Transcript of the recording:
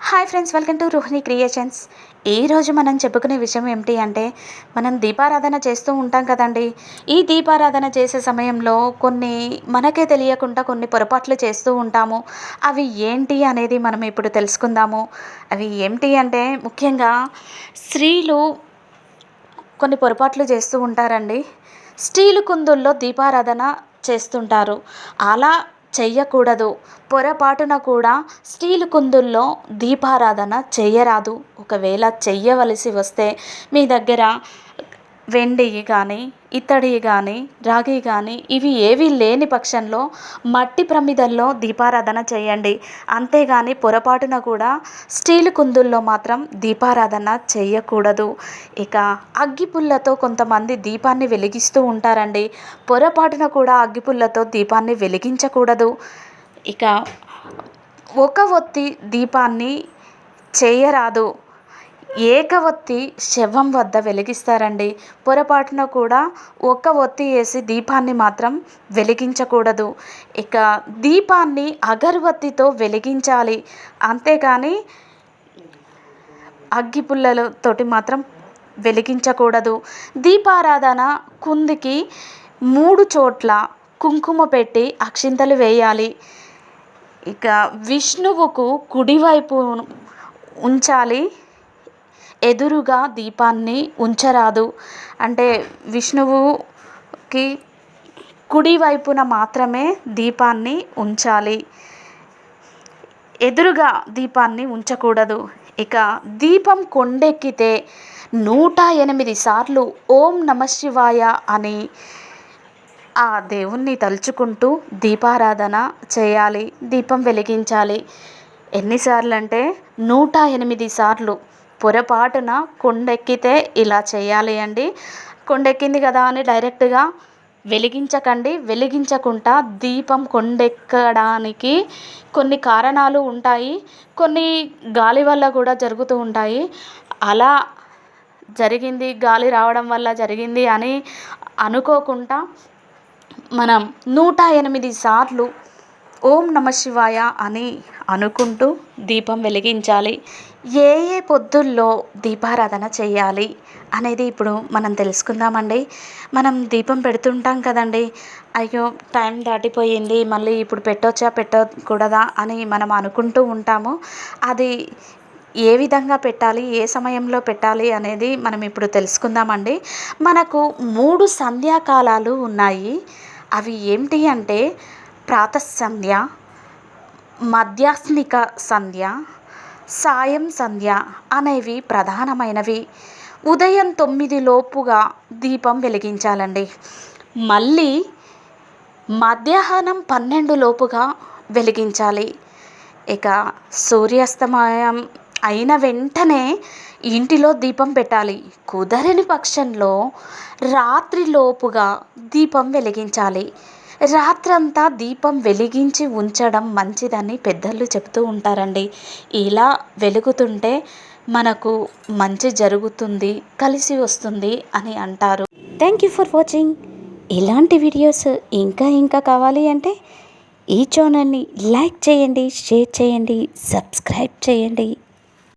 Hi friends, welcome to Rohini creations. ఈరోజు మనం చెప్పుకునే విషయం ఏమిటి అంటే, మనం దీపారాధన చేస్తూ ఉంటాం కదండి. ఈ దీపారాధన చేసే సమయంలో కొన్ని మనకే తెలియకుండా కొన్ని పొరపాట్లు చేస్తూ ఉంటాము. అవి ఏంటి అనేది మనం ఇప్పుడు తెలుసుకుందాము. అవి ఏమిటి అంటే, ముఖ్యంగా స్త్రీలు కొన్ని పొరపాట్లు చేస్తూ ఉంటారండి. స్టీలు కుందుల్లో దీపారాధన చేస్తుంటారు. అలా చెయ్యకూడదు. పొరపాటున కూడా స్టీలు కుందుల్లో దీపారాధన చెయ్యరాదు. ఒకవేళ చెయ్యవలసి వస్తే మీ దగ్గర వెండియి కానీ, ఇత్తడియి కానీ, రాగి కానీ ఇవి ఏవి లేని పక్షంలో మట్టి ప్రమిదల్లో దీపారాధన చేయండి. అంతేగాని పొరపాటున కూడా స్టీలు కుందుల్లో మాత్రం దీపారాధన చేయకూడదు. ఇక అగ్గిపుల్లతో కొంతమంది దీపాన్ని వెలిగిస్తూ ఉంటారండి. పొరపాటున కూడా అగ్గిపుల్లతో దీపాన్ని వెలిగించకూడదు. ఇక ఒక ఒత్తి దీపాన్ని చేయరాదు. ఏకవొత్తి శవం వద్ద వెలిగిస్తారండి. పొరపాటున కూడా ఒక ఒత్తి వేసి దీపాన్ని మాత్రం వెలిగించకూడదు. ఇక దీపాన్ని అగరబత్తితో వెలిగించాలి. అంతేకాని అగ్గిపుల్లలతోటి మాత్రం వెలిగించకూడదు. దీపారాధన కుందికి 3 చోట్ల కుంకుమ పెట్టి అక్షింతలు వేయాలి. ఇక విష్ణువుకు కుడివైపు ఉంచాలి, ఎదురుగా దీపాన్ని ఉంచరాదు. అంటే విష్ణువుకి కుడివైపున మాత్రమే దీపాన్ని ఉంచాలి, ఎదురుగా దీపాన్ని ఉంచకూడదు. ఇక దీపం కొండెక్కితే 108 సార్లు ఓం నమఃశివాయ అని ఆ దేవుణ్ణి తలుచుకుంటూ దీపారాధన చేయాలి, దీపం వెలిగించాలి. ఎన్నిసార్లు అంటే 108 సార్లు. పొరపాటున కొండెక్కితే ఇలా చేయాలి అండి. కొండెక్కింది కదా అని డైరెక్ట్గా వెలిగించకండి. వెలిగించకుండా దీపం కొండెక్కడానికి కొన్ని కారణాలు ఉంటాయి, కొన్ని గాలి వల్ల కూడా జరుగుతూ ఉంటాయి. అలా జరిగింది, గాలి రావడం వల్ల జరిగింది అని అనుకోకుండా మనం 108 సార్లు ఓం నమఃశివాయ అని అనుకుంటూ దీపం వెలిగించాలి. ఏ ఏ పొద్దుల్లో దీపారాధన చేయాలి అనేది ఇప్పుడు మనం తెలుసుకుందామండి. మనం దీపం పెడుతుంటాం కదండి. అయ్యో, టైం దాటిపోయింది, మళ్ళీ ఇప్పుడు పెట్టొచ్చా పెట్టకూడదా అని మనం అనుకుంటూ ఉంటాము. అది ఏ విధంగా పెట్టాలి, ఏ సమయంలో పెట్టాలి అనేది మనం ఇప్పుడు తెలుసుకుందామండి. మనకు 3 సంధ్యాకాలాలు ఉన్నాయి. అవి ఏమిటి అంటే, ప్రాతఃసంధ్య, మధ్యాహ్నిక సంధ్య, సాయం సంధ్య అనేవి ప్రధానమైనవి. ఉదయం 9 లోపుగా దీపం వెలిగించాలండి. మళ్ళీ మధ్యాహ్నం 12 లోపుగా వెలిగించాలి. ఇక సూర్యాస్తమయం అయిన వెంటనే ఇంటిలో దీపం పెట్టాలి. కుదరని పక్షంలో రాత్రిలోపుగా దీపం వెలిగించాలి. రాత్రంతా దీపం వెలిగించి ఉంచడం మంచిదని పెద్దలు చెప్తూ ఉంటారండి. ఇలా వెలుగుతుంటే మనకు మంచి జరుగుతుంది, కలిసి వస్తుంది అని అంటారు. Thank you for watching. ఇలాంటి వీడియోస్ ఇంకా కావాలి అంటే ఈ ఛానల్ని లైక్ చేయండి, షేర్ చేయండి, సబ్స్క్రైబ్ చేయండి.